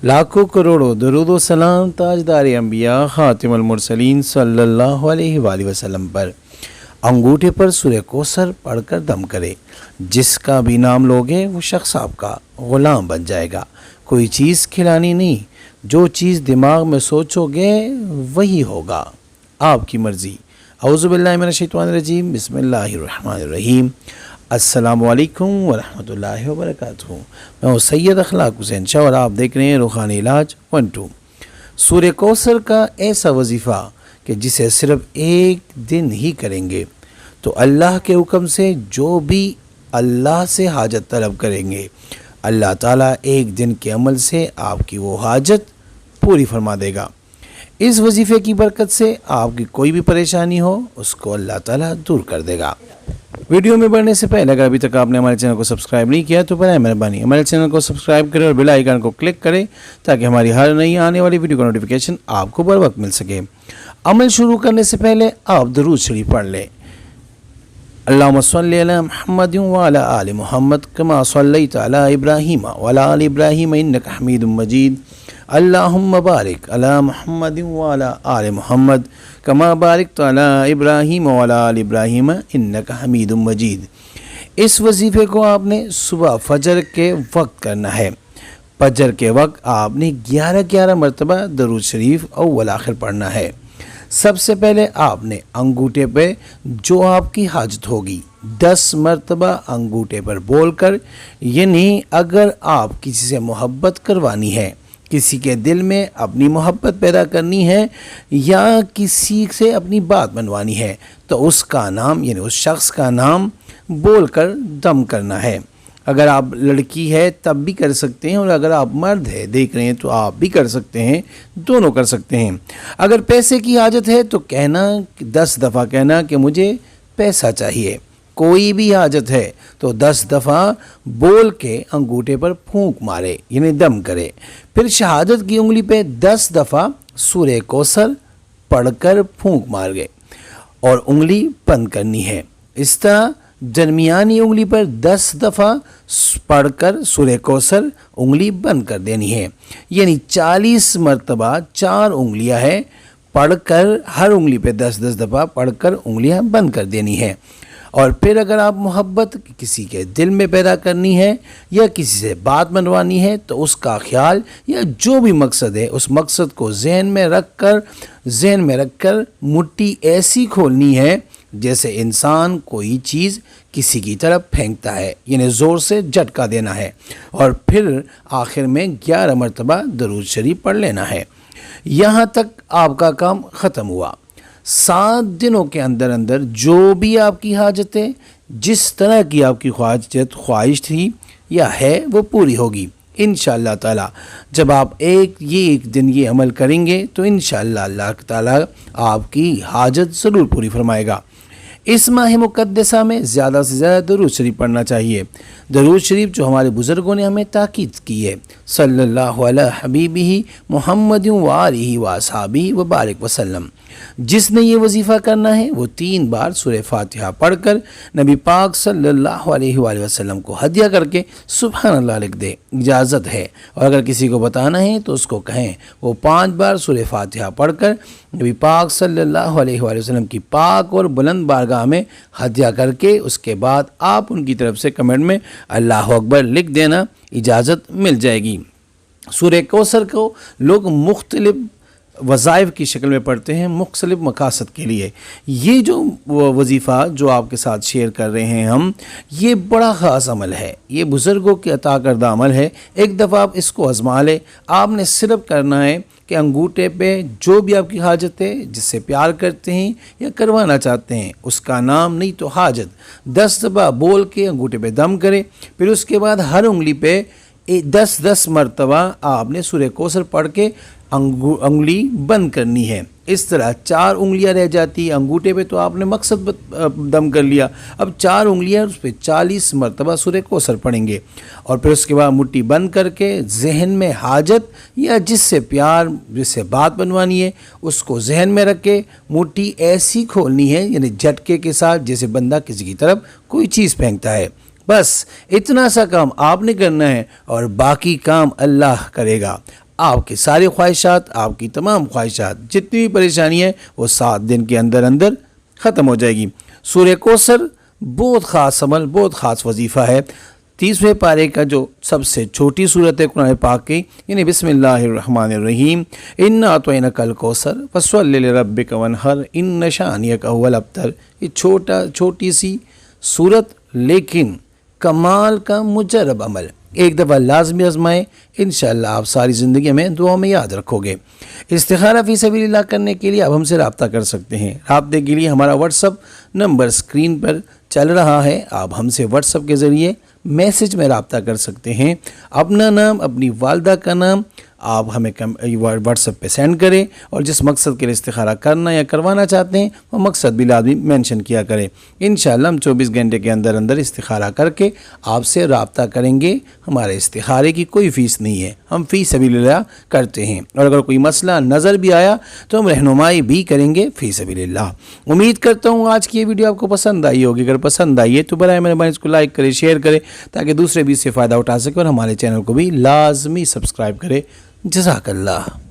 लाखों करोड़ों दरूद व सलाम ताजदार अंबिया खातिमुल मुरसलीन सल्लल्लाहु अलैहि वसल्लम पर। अंगूठे पर सूरह कौसर पढ़कर दम करे। जिसका भी नाम लोगे वो शख्स आपका ग़ुलाम बन जाएगा। कोई चीज़ खिलानी नहीं, जो चीज़ दिमाग में सोचोगे वही होगा, आपकी मर्ज़ी। औज़ु बिल्लाहि मिनश शैतानिर रजीम, बिस्मिल्लाहिर रहमानिर रहीम। अस्सलामु अलैकुम वरहमतुल्लाहि वबरकातुहू। मैं हूँ सैयद अखलाक हुसैन शाह और आप देख रहे हैं रूहानी इलाज 1-2। सूरह कौसर का ऐसा वजीफ़ा कि जिसे सिर्फ एक दिन ही करेंगे तो अल्लाह के हुक्म से जो भी अल्लाह से हाजत तलब करेंगे, अल्लाह ताला एक दिन के अमल से आपकी वो हाजत पूरी फरमा देगा। इस वजीफ़े की बरकत से आपकी कोई भी परेशानी हो उसको अल्लाह ताला दूर कर देगा। वीडियो में बढ़ने से पहले अगर अभी तक आपने हमारे चैनल को सब्सक्राइब नहीं किया तो बराए मेहरबानी हमारे चैनल को सब्सक्राइब करें और बेल आइकन को क्लिक करें ताकि हमारी हर नई आने वाली वीडियो का नोटिफिकेशन आपको बर वक्त मिल सके। अमल शुरू करने से पहले आप दरूद शरीफ पढ़ लें। अल्लाहुम्मा सल्लि अला मुहम्मद व अला आलि मुहम्मद कमा सल्लैता अला इब्राहीम व अला आलि इब्राहीम इन्नका हमीदुम मजीद। अल्लाहुम्मा बारिक अला मुहम्मद व अला आलि मुहम्मद कमा बारिकता अला इब्राहीम व अला आलि इब्राहीम इन्नका हमीदुम मजीद। इस वजीफ़े को आपने सुबह फजर के वक्त करना है। फजर के वक्त आपने 11 मरतबा दरूद शरीफ अव्वल आखिर पढ़ना है। सबसे पहले आपने अंगूठे पे जो आपकी हाजत होगी 10 मरतबा अंगूठे पर बोलकर, यानी अगर आप किसी से मोहब्बत करवानी है, किसी के दिल में अपनी मोहब्बत पैदा करनी है या किसी से अपनी बात मनवानी है तो उसका नाम यानी उस शख्स का नाम बोलकर दम करना है। अगर आप लड़की है तब भी कर सकते हैं और अगर आप मर्द है देख रहे हैं तो आप भी कर सकते हैं, दोनों कर सकते हैं। अगर पैसे की हाजत है तो कहना 10 दफ़ा कहना कि मुझे पैसा चाहिए। कोई भी हाजत है तो 10 दफ़ा बोल के अंगूठे पर फूंक मारे यानी दम करे। फिर शहादत की उंगली पे 10 दफ़ा सूरह कौसर पढ़कर फूंक मार गए और उंगली बंद करनी है। इस तरह दरमियानी उंगली पर 10 दफ़ा पढ़कर सूरह कौसर उंगली बंद कर देनी है। यानी 40 मरतबा 4 उंगलियां हैं पढ़कर हर उंगली पे 10-10 दफ़ा पढ़कर उंगलियां बंद कर देनी है। और फिर अगर आप मोहब्बत किसी के दिल में पैदा करनी है या किसी से बात मनवानी है तो उसका ख्याल या जो भी मकसद है उस मकसद को जहन में रखकर मुट्ठी ऐसी खोलनी है जैसे इंसान कोई चीज़ किसी की तरफ फेंकता है, यानी ज़ोर से झटका देना है। और फिर आखिर में 11 मरतबा दरूद शरीफ पढ़ लेना है। यहाँ तक आपका काम ख़त्म हुआ। 7 दिनों के अंदर अंदर जो भी आपकी हाजत है, जिस तरह की आपकी ख्वाहिश थी या है वो पूरी होगी इंशाअल्लाह ताला। जब आप एक दिन ये अमल करेंगे तो इंशाअल्लाह अल्लाह ताला आपकी हाजत ज़रूर पूरी फरमाएगा। इस माह मुक़द्दसा में ज़्यादा से ज़्यादा दरूद शरीफ पढ़ना चाहिए। दरूद शरीफ जो हमारे बुज़ुर्गों ने हमें ताकीद की है, सल्लल्लाहु अला हबीबिही मुहम्मद व आलिही व असहाबिही व बारिक वसल्लम। जिसने ये वजीफ़ा करना है वो 3 बार सूरह फातिहा पढ़कर नबी पाक सल्लल्लाहु अलैहि वसल्लम को हदिया करके सुभान अल्लाह लिख दे, इजाज़त है। और अगर किसी को बताना है तो उसको कहें वो 5 बार सूरह फातिहा पढ़कर नबी पाक सल्लल्लाहु अलैहि वसल्लम की पाक और बुलंद बारगाह में हदिया करके उसके बाद आप उनकी तरफ से कमेंट में अल्लाह अकबर लिख देना, इजाज़त मिल जाएगी। सूरह कौसर को लोग मुख्तलिफ वज़ाइफ की शक्ल में पढ़ते हैं मुख्तलिफ मकासद के लिए। ये जो वजीफ़ा जो आपके साथ शेयर कर रहे हैं हम, ये बड़ा ख़ास अमल है, ये बुज़ुर्गों के अता करदा अमल है। एक दफ़ा आप इसको आज़मा लें। आपने सिर्फ करना है कि अंगूठे पे जो भी आपकी हाजत है, जिससे प्यार करते हैं या करवाना चाहते हैं, उसका नाम नहीं तो हाजत 10 दफ़ा बोल के अंगूठे पे दम करें। फिर उसके बाद हर उंगली पे 10-10 मरतबा आपने सूरह कौसर पढ़ के उंगली बंद करनी है। इस तरह 4 उंगलियां रह जाती। अंगूठे पे तो आपने मकसद दम कर लिया, अब 4 उंगलियां उस पर 40 मरतबा सूरह कौसर पढ़ेंगे। और फिर उसके बाद मुट्ठी बंद करके जहन में हाजत या जिससे प्यार जिससे बात बनवानी है उसको जहन में रख के मुट्ठी ऐसी खोलनी है, यानी झटके के साथ जैसे बंदा किसी की तरफ कोई चीज़ फेंकता है। بس اتنا سا کام آپ نے کرنا ہے اور باقی کام اللہ کرے گا. آپ کی ساری خواہشات، آپ کی تمام خواہشات، جتنی بھی پریشانی ہے وہ 7 دن کے اندر اندر ختم ہو جائے گی. سورہ کوثر بہت خاص عمل، بہت خاص وظیفہ ہے. 30ویں پارے کا جو سب سے چھوٹی صورت ہے قرآن پاک کی، یعنی بسم اللہ الرحمن الرحیم، انا اعطیناک الکوثر فصلی لربک وانحر ان شانئک هو الابتر. یہ چھوٹی سی صورت لیکن کمال کا مجرب عمل. ایک دفعہ لازمی آزمائیں، انشاءاللہ آپ ساری زندگی میں دعاؤں میں یاد رکھو گے. استخارہ فی سبیل اللہ کرنے کے لیے آپ ہم سے رابطہ کر سکتے ہیں. رابطے کے لیے ہمارا واٹس ایپ نمبر اسکرین پر چل رہا ہے. آپ ہم سے واٹس ایپ کے ذریعے میسج میں رابطہ کر سکتے ہیں. اپنا نام، اپنی والدہ کا نام آپ ہمیں واٹس ایپ پہ سینڈ کریں اور جس مقصد کے لیے استخارہ کرنا یا کروانا چاہتے ہیں وہ مقصد بھی لازمی مینشن کیا کریں. انشاءاللہ ہم 24 گھنٹے کے اندر اندر استخارہ کر کے آپ سے رابطہ کریں گے. ہمارے استخارے کی کوئی فیس نہیں ہے، ہم فی سبیل اللہ کرتے ہیں. اور اگر کوئی مسئلہ نظر بھی آیا تو ہم رہنمائی بھی کریں گے فی سبیل اللہ. امید کرتا ہوں آج کی یہ ویڈیو آپ کو پسند آئی ہوگی. اگر پسند آئی ہے تو برائے مہربانی اس کو لائک کرے، شیئر کرے تاکہ دوسرے بھی اس سے فائدہ اٹھا سکے اور ہمارے چینل کو بھی لازمی سبسکرائب کرے. جزاک اللہ.